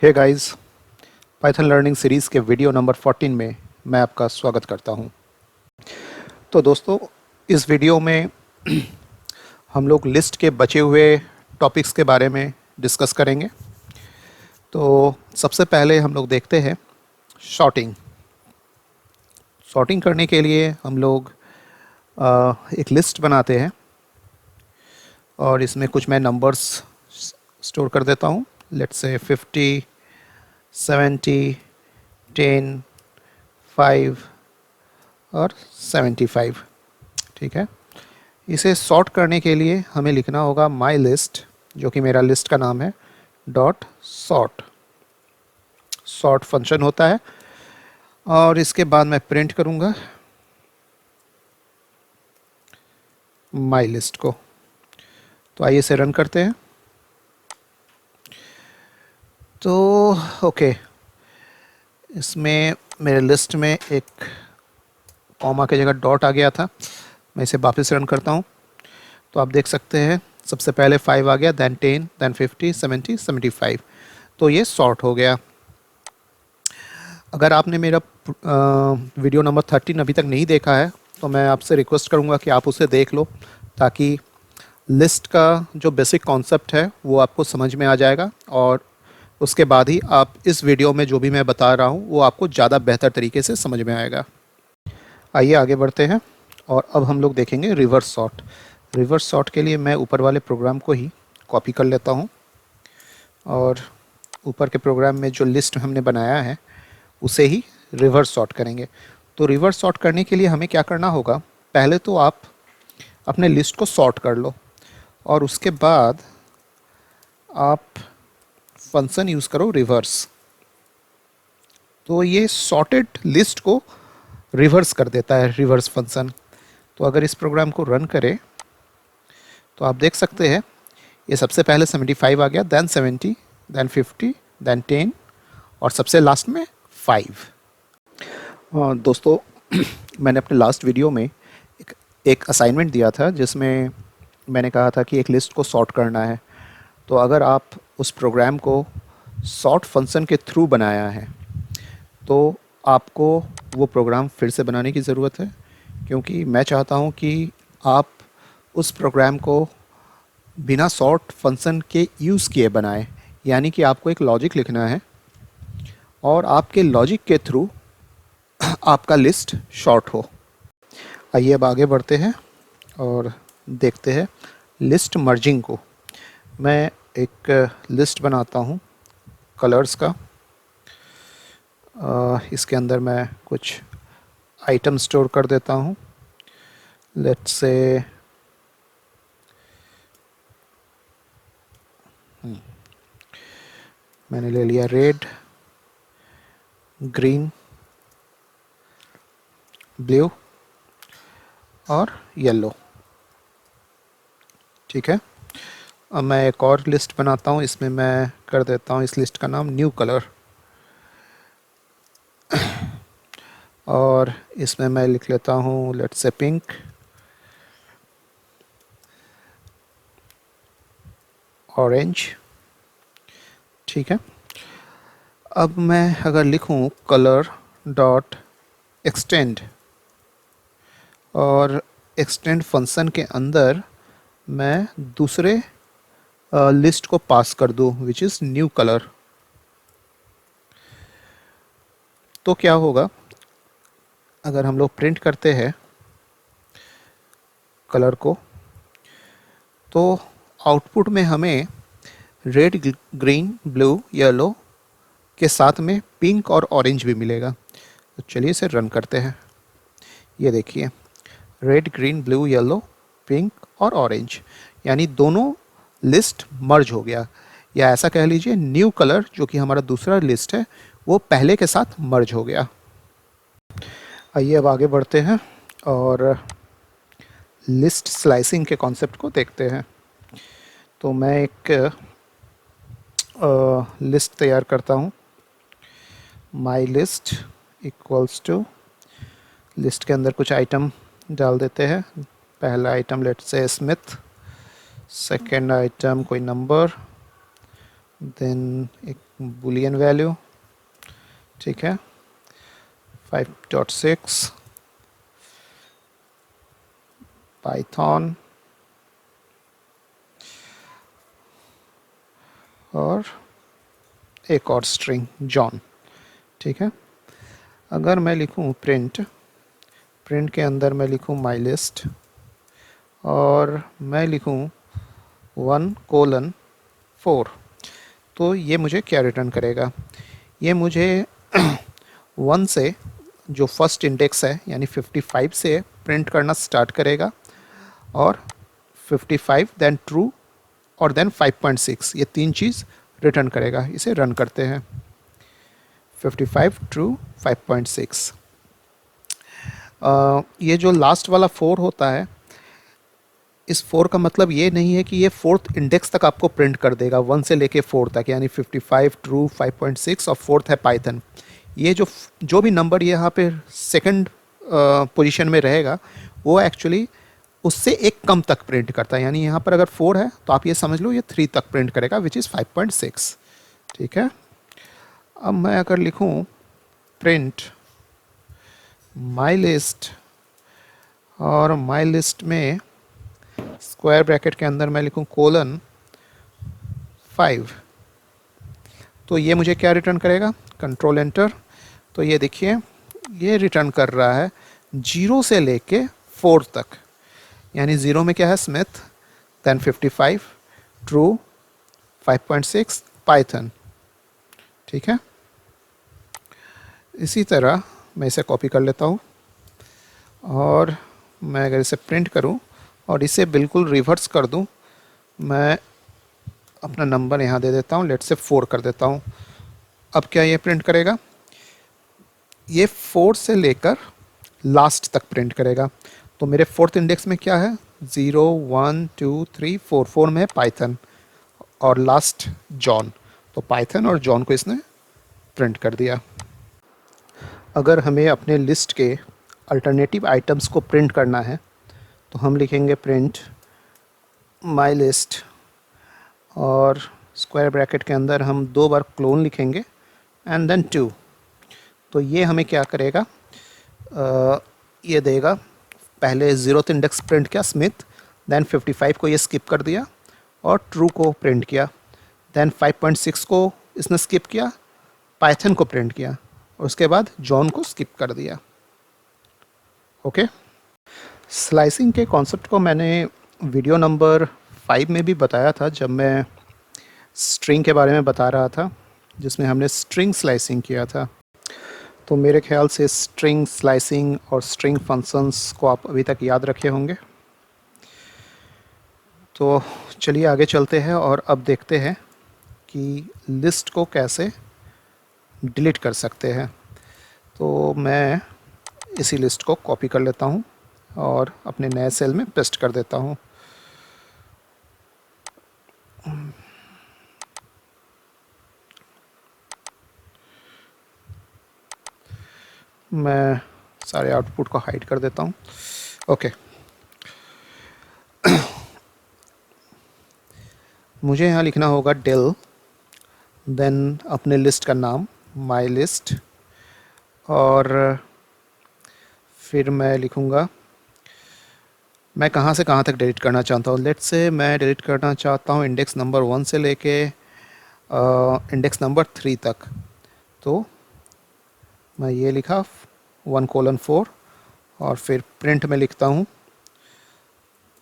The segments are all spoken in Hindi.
हे गाइस, पाइथन लर्निंग सीरीज़ के वीडियो नंबर 14 में मैं आपका स्वागत करता हूं। तो दोस्तों, इस वीडियो में हम लोग लिस्ट के बचे हुए टॉपिक्स के बारे में डिस्कस करेंगे। तो सबसे पहले हम लोग देखते हैं शॉर्टिंग। शॉर्टिंग करने के लिए हम लोग एक लिस्ट बनाते हैं और इसमें कुछ मैं नंबर्स स्टोर कर देता हूं। लेट्स से 50, 70, 10, 5 और 75। ठीक है। इसे सॉर्ट करने के लिए हमें लिखना होगा माई लिस्ट, जो कि मेरा लिस्ट का नाम है, डॉट सॉर्ट। सॉर्ट फंक्शन होता है और इसके बाद मैं प्रिंट करूँगा माई लिस्ट को। तो आइए इसे रन करते हैं। तो ओके, इसमें मेरे लिस्ट में एक कॉमा की जगह डॉट आ गया था। मैं इसे वापस रन करता हूँ तो आप देख सकते हैं सबसे पहले 5 आ गया, दैन 10, दैन 50, 70, 75। तो ये सॉर्ट हो गया। अगर आपने मेरा वीडियो नंबर 13 अभी तक नहीं देखा है तो मैं आपसे रिक्वेस्ट करूँगा कि आप उसे देख लो, ताकि लिस्ट का जो बेसिक कॉन्सेप्ट है वो आपको समझ में आ जाएगा और उसके बाद ही आप इस वीडियो में जो भी मैं बता रहा हूँ वो आपको ज़्यादा बेहतर तरीके से समझ में आएगा। आइए आगे बढ़ते हैं और अब हम लोग देखेंगे रिवर्स सॉर्ट। रिवर्स सॉर्ट के लिए मैं ऊपर वाले प्रोग्राम को ही कॉपी कर लेता हूँ और ऊपर के प्रोग्राम में जो लिस्ट हमने बनाया है उसे ही रिवर्स सॉर्ट करेंगे। तो रिवर्स सॉर्ट करने के लिए हमें क्या करना होगा, पहले तो आप अपने लिस्ट को सॉर्ट कर लो और उसके बाद आप फंक्शन यूज़ करो रिवर्स। तो ये सॉर्टेड लिस्ट को रिवर्स कर देता है, रिवर्स फंक्शन। तो अगर इस प्रोग्राम को रन करें तो आप देख सकते हैं ये सबसे पहले 75 आ गया, दैन 70, दैन 50, दैन 10 और सबसे लास्ट में 5। दोस्तों, मैंने अपने लास्ट वीडियो में एक असाइनमेंट दिया था जिसमें मैंने कहा था कि एक लिस्ट को सॉर्ट करना है। तो अगर आप उस प्रोग्राम को सॉर्ट फंक्शन के थ्रू बनाया है तो आपको वो प्रोग्राम फिर से बनाने की ज़रूरत है, क्योंकि मैं चाहता हूँ कि आप उस प्रोग्राम को बिना सॉर्ट फंक्शन के यूज़ किए बनाएं। यानी कि आपको एक लॉजिक लिखना है और आपके लॉजिक के थ्रू आपका लिस्ट शॉर्ट हो। आइए अब आगे बढ़ते हैं और देखते हैं लिस्ट मर्जिंग को। मैं एक लिस्ट बनाता हूँ कलर्स का। इसके अंदर मैं कुछ आइटम स्टोर कर देता हूँ। लेट्स से मैंने ले लिया रेड, ग्रीन, ब्लू और येलो। ठीक है। अब मैं एक और लिस्ट बनाता हूँ, इसमें मैं कर देता हूँ इस लिस्ट का नाम न्यू कलर और इसमें मैं लिख लेता हूँ लेट्स से पिंक, ऑरेंज। ठीक है। अब मैं अगर लिखूँ कलर डॉट एक्सटेंड और एक्सटेंड फंक्शन के अंदर मैं दूसरे लिस्ट को पास कर दूँ विच इज़ न्यू कलर, तो क्या होगा, अगर हम लोग प्रिंट करते हैं कलर को तो आउटपुट में हमें रेड, ग्रीन, ब्लू, येलो के साथ में पिंक और ऑरेंज भी मिलेगा। तो चलिए इसे रन करते हैं। ये देखिए, red, green, blue, yellow, pink और ऑरेंज, यानी दोनों लिस्ट मर्ज हो गया, या ऐसा कह लीजिए न्यू कलर जो कि हमारा दूसरा लिस्ट है वो पहले के साथ मर्ज हो गया। आइए अब आगे बढ़ते हैं और लिस्ट स्लाइसिंग के कॉन्सेप्ट को देखते हैं। तो मैं एक लिस्ट तैयार करता हूँ। My list equals to, list के अंदर कुछ आइटम डाल देते हैं। पहला item let's say Smith, second item कोई नंबर, देन एक boolean वैल्यू, ठीक है, 5.6 पाइथन और एक और स्ट्रिंग जॉन, ठीक है। अगर मैं लिखूं प्रिंट के अंदर मैं लिखूं माई लिस्ट और मैं लिखूं 1:4, तो ये मुझे क्या रिटर्न करेगा? ये मुझे 1 से जो फर्स्ट इंडेक्स है यानी 55 से प्रिंट करना स्टार्ट करेगा और 55 देन ट्रू और देन 5.6, ये तीन चीज़ रिटर्न करेगा। इसे रन करते हैं। 55 ट्रू 5.6। ये जो लास्ट वाला 4 होता है, इस 4 का मतलब ये नहीं है कि ये 4th इंडेक्स तक आपको प्रिंट कर देगा 1 से लेके 4 तक, यानी 55 ट्रू 5.6 और 4th है पाइथन। ये जो भी नंबर यहाँ पे सेकंड पोजीशन में रहेगा वो एक्चुअली उससे एक कम तक प्रिंट करता है। यानी यहाँ पर अगर 4 है तो आप ये समझ लो ये 3 तक प्रिंट करेगा विच इज़ 5.6, ठीक है। अब मैं अगर लिखूँ प्रिंट माई लिस्ट और माई लिस्ट में स्क्वायर ब्रैकेट के अंदर मैं लिखूँ :5, तो ये मुझे क्या रिटर्न करेगा? कंट्रोल एंटर, तो ये देखिए ये रिटर्न कर रहा है 0 से लेके 4 तक, यानी 0 में क्या है? स्मिथ, देन 55 ट्रू 5.6 पाइथन, ठीक है। इसी तरह मैं इसे कॉपी कर लेता हूँ और मैं अगर इसे प्रिंट करूँ और इसे बिल्कुल रिवर्स कर दूँ, मैं अपना नंबर यहाँ दे देता हूँ, लेट से 4 कर देता हूँ। अब क्या ये प्रिंट करेगा? ये 4 से लेकर लास्ट तक प्रिंट करेगा। तो मेरे 4th इंडेक्स में क्या है? 0 1 2 3 4, 4 में है पाइथन और लास्ट जॉन, तो पाइथन और जॉन को इसने प्रिंट कर दिया। अगर हमें अपने लिस्ट के अल्टरनेटिव आइटम्स को प्रिंट करना है तो हम लिखेंगे प्रिंट माई लिस्ट और स्क्वायर ब्रैकेट के अंदर हम 2 बार क्लोन लिखेंगे एंड देन 2। तो ये हमें क्या करेगा? ये देगा, पहले 0th इंडेक्स प्रिंट किया स्मिथ, देन 55 को ये स्किप कर दिया और ट्रू को प्रिंट किया, देन 5.6 को इसने स्किप किया, पाइथन को प्रिंट किया और उसके बाद जॉन को स्किप कर दिया। ओके, स्लाइसिंग के कॉन्सेप्ट को मैंने वीडियो नंबर 5 में भी बताया था जब मैं स्ट्रिंग के बारे में बता रहा था, जिसमें हमने स्ट्रिंग स्लाइसिंग किया था। तो मेरे ख्याल से स्ट्रिंग स्लाइसिंग और स्ट्रिंग फंक्शंस को आप अभी तक याद रखे होंगे। तो चलिए आगे चलते हैं और अब देखते हैं कि लिस्ट को कैसे डिलीट कर सकते हैं। तो मैं इसी लिस्ट को कॉपी कर लेता हूँ और अपने नए सेल में पेस्ट कर देता हूँ। मैं सारे आउटपुट को हाइड कर देता हूँ। ओके, मुझे यहाँ लिखना होगा डेल, देन अपने लिस्ट का नाम माई लिस्ट और फिर मैं लिखूँगा मैं कहाँ से कहाँ तक डिलीट करना चाहता हूँ। लेट्स से मैं डिलीट करना चाहता हूँ इंडेक्स नंबर 1 से लेके इंडेक्स नंबर 3 तक। तो मैं ये लिखा 1:4 और फिर प्रिंट में लिखता हूँ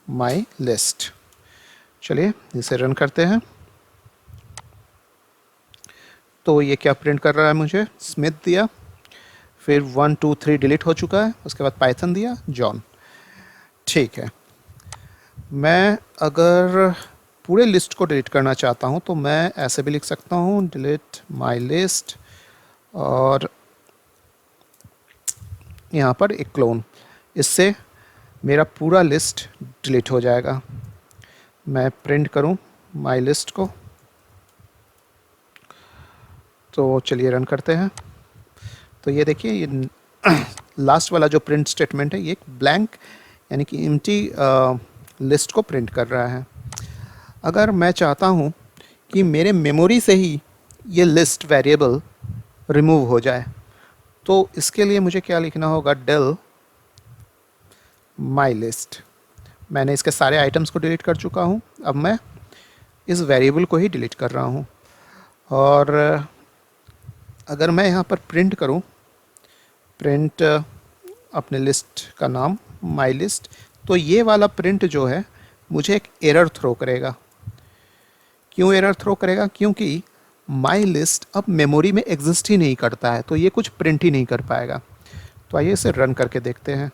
माई लिस्ट। चलिए इसे रन करते हैं। तो ये क्या प्रिंट कर रहा है? मुझे स्मिथ दिया, फिर 1 2 3 डिलीट हो चुका है, उसके बाद पाइथन दिया, जॉन, ठीक है। मैं अगर पूरे लिस्ट को डिलीट करना चाहता हूँ तो मैं ऐसे भी लिख सकता हूँ डिलीट माई लिस्ट और यहाँ पर एक क्लोन, इससे मेरा पूरा लिस्ट डिलीट हो जाएगा। मैं प्रिंट करूँ माई लिस्ट को, तो चलिए रन करते हैं। तो ये देखिए ये लास्ट वाला जो प्रिंट स्टेटमेंट है ये एक ब्लैंक यानी कि एम्प्टी लिस्ट को प्रिंट कर रहा है। अगर मैं चाहता हूँ कि मेरे मेमोरी से ही ये लिस्ट वेरिएबल रिमूव हो जाए। तो इसके लिए मुझे क्या लिखना होगा, डेल माई लिस्ट। मैंने इसके सारे आइटम्स को डिलीट कर चुका हूँ, अब मैं इस वेरिएबल को ही डिलीट कर रहा हूँ। और अगर मैं यहाँ पर प्रिंट करूँ, प्रिंट अपने लिस्ट का नाम माई लिस्ट, तो ये वाला प्रिंट जो है मुझे एक एरर थ्रो करेगा। क्यों एरर थ्रो करेगा? क्योंकि माई लिस्ट अब मेमोरी में एग्जिस्ट ही नहीं करता है, तो ये कुछ प्रिंट ही नहीं कर पाएगा। तो आइए इसे रन करके देखते हैं।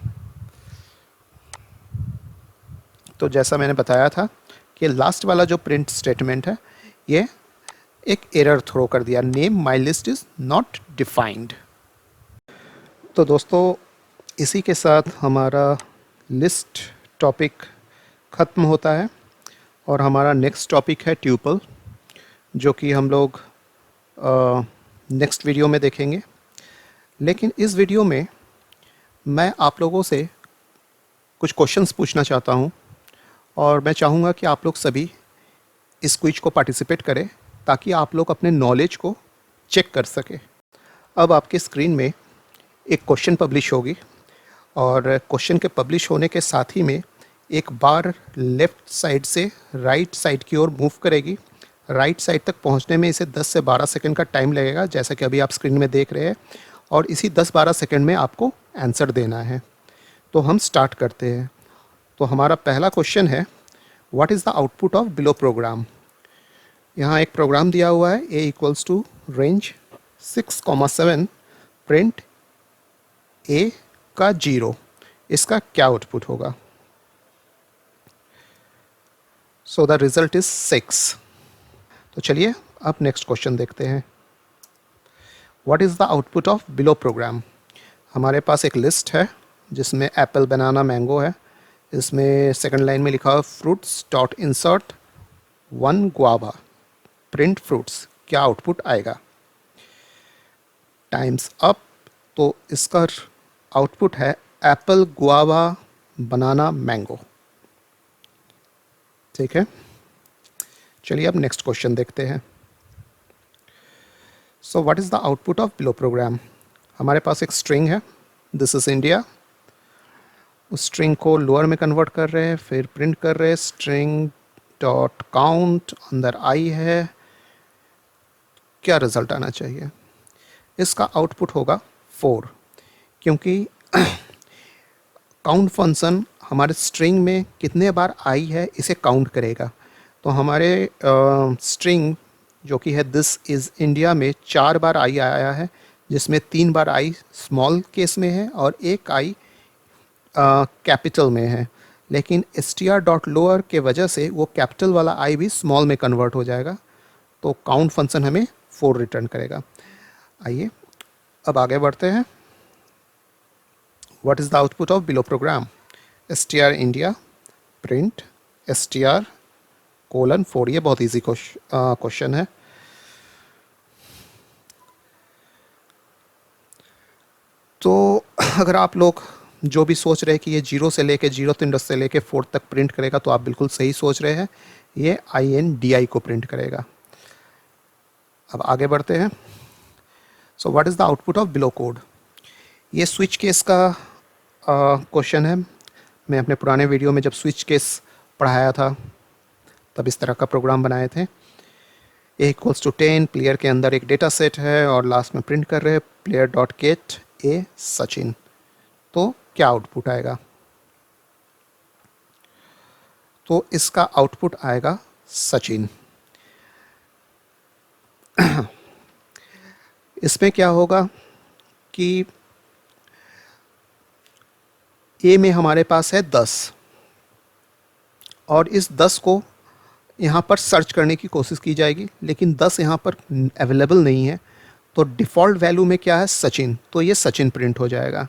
तो जैसा मैंने बताया था कि लास्ट वाला जो प्रिंट स्टेटमेंट है ये एक एरर थ्रो कर दिया, name my list is not defined. तो दोस्तों इसी के साथ हमारा लिस्ट टॉपिक ख़त्म होता है और हमारा नेक्स्ट टॉपिक है ट्यूपल, जो कि हम लोग नेक्स्ट वीडियो में देखेंगे। लेकिन इस वीडियो में मैं आप लोगों से कुछ क्वेश्चंस पूछना चाहता हूं और मैं चाहूँगा कि आप लोग सभी इस क्विज को पार्टिसिपेट करें ताकि आप लोग अपने नॉलेज को चेक कर सकें। अब आपके स्क्रीन में एक क्वेश्चन पब्लिश होगी और क्वेश्चन के पब्लिश होने के साथ ही में एक बार लेफ़्ट साइड से राइट साइड की ओर मूव करेगी। राइट साइड तक पहुंचने में इसे 10 से 12 सेकंड का टाइम लगेगा, जैसा कि अभी आप स्क्रीन में देख रहे हैं, और इसी 10-12 सेकंड में आपको आंसर देना है। तो हम स्टार्ट करते हैं। तो हमारा पहला क्वेश्चन है, what is the output of below program. यहाँ एक प्रोग्राम दिया हुआ है, a equals to range 6,7 print a का 0। इसका क्या आउटपुट होगा? So the result is 6। तो चलिए अब नेक्स्ट क्वेश्चन देखते हैं। What is the output of below program. हमारे पास एक लिस्ट है जिसमें एप्पल, बनाना, मैंगो है। इसमें सेकंड लाइन में लिखा हुआ fruits dot insert 1 guava print fruits. क्या आउटपुट आएगा? Times up. तो इसका आउटपुट है एप्पल, गुआवा, बनाना, मैंगो। ठीक है, चलिए अब नेक्स्ट क्वेश्चन देखते हैं। So what is the output of below program. हमारे पास एक स्ट्रिंग है, दिस इज़ इंडिया। उस स्ट्रिंग को लोअर में कन्वर्ट कर रहे हैं, फिर प्रिंट कर रहे हैं स्ट्रिंग डॉट काउंट, अंदर आई है। क्या रिज़ल्ट आना चाहिए? इसका आउटपुट होगा 4, क्योंकि काउंट फंक्शन हमारे स्ट्रिंग में कितने बार आई है इसे काउंट करेगा। तो हमारे स्ट्रिंग जो कि है दिस इज़ इंडिया में 4 बार आई आया है, जिसमें 3 बार आई स्मॉल केस में है और एक आई कैपिटल में है। लेकिन str.lower के वजह से वो कैपिटल वाला आई भी स्मॉल में कन्वर्ट हो जाएगा, तो काउंट फंक्शन हमें 4 रिटर्न करेगा। आइए अब आगे बढ़ते हैं। What is the output of below program. str India print str colon 4। ये बहुत ईजी क्वेश्चन है। तो अगर आप लोग जो भी सोच रहे हैं कि ये 0 से लेके 0 से लेके 4 तक प्रिंट करेगा, तो आप बिल्कुल सही सोच रहे हैं। ये INDI को प्रिंट करेगा। अब आगे बढ़ते हैं। So what is the output of below code. ये स्विच केस का क्वेश्चन है। मैं अपने पुराने वीडियो में जब स्विच केस पढ़ाया था तब इस तरह का प्रोग्राम बनाए थे। a इक्वल्स टू 10, प्लेयर के अंदर एक डेटा सेट है और लास्ट में प्रिंट कर रहे हैं प्लेयर डॉट गेट ए सचिन। तो क्या आउटपुट आएगा? तो इसका आउटपुट आएगा सचिन। इसमें क्या होगा कि ए में हमारे पास है 10 और इस 10 को यहाँ पर सर्च करने की कोशिश की जाएगी, लेकिन 10 यहाँ पर अवेलेबल नहीं है। तो डिफ़ॉल्ट वैल्यू में क्या है? सचिन। तो ये सचिन प्रिंट हो जाएगा।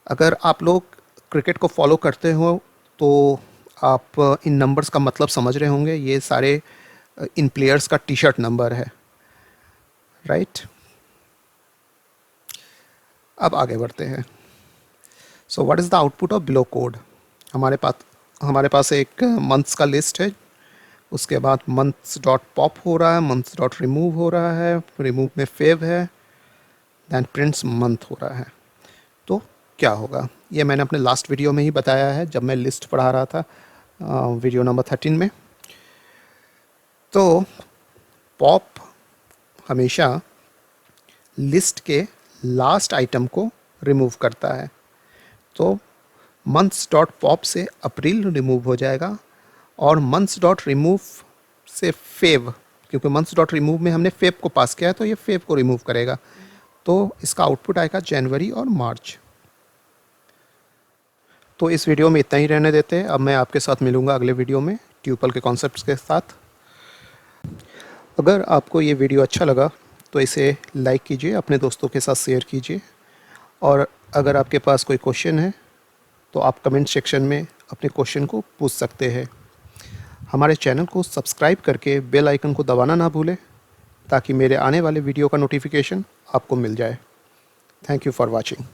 अगर आप लोग क्रिकेट को फॉलो करते हो तो आप इन नंबर्स का मतलब समझ रहे होंगे। ये सारे इन प्लेयर्स का टी शर्ट नंबर है, राइट। अब आगे बढ़ते हैं। So what is the output of below code. हमारे पास एक मंथ्स का लिस्ट है उसके बाद मंथ्स डॉट पॉप हो रहा है, मंथ्स डॉट रिमूव हो रहा है, रिमूव में फेव है, दैन प्रिंट्स मंथ हो रहा है। तो क्या होगा, ये मैंने अपने लास्ट वीडियो में ही बताया है जब मैं लिस्ट पढ़ा रहा था, वीडियो नंबर 13 में। तो पॉप हमेशा लिस्ट के लास्ट आइटम को रिमूव करता है। तो मंथ्स डॉट पॉप से अप्रैल रिमूव हो जाएगा और मंथ्स डॉट रिमूव से फेव, क्योंकि मंथ्स डॉट रिमूव में हमने फेव को पास किया है तो ये फेव को रिमूव करेगा। तो इसका आउटपुट आएगा जनवरी और मार्च। तो इस वीडियो में इतना ही रहने देते हैं। अब मैं आपके साथ मिलूँगा अगले वीडियो में ट्यूपल के कॉन्सेप्ट्स के साथ। अगर आपको ये वीडियो अच्छा लगा तो इसे लाइक कीजिए, अपने दोस्तों के साथ शेयर कीजिए, और अगर आपके पास कोई क्वेश्चन है तो आप कमेंट सेक्शन में अपने क्वेश्चन को पूछ सकते हैं। हमारे चैनल को सब्सक्राइब करके बेल आइकन को दबाना ना भूलें ताकि मेरे आने वाले वीडियो का नोटिफिकेशन आपको मिल जाए। Thank you for watching.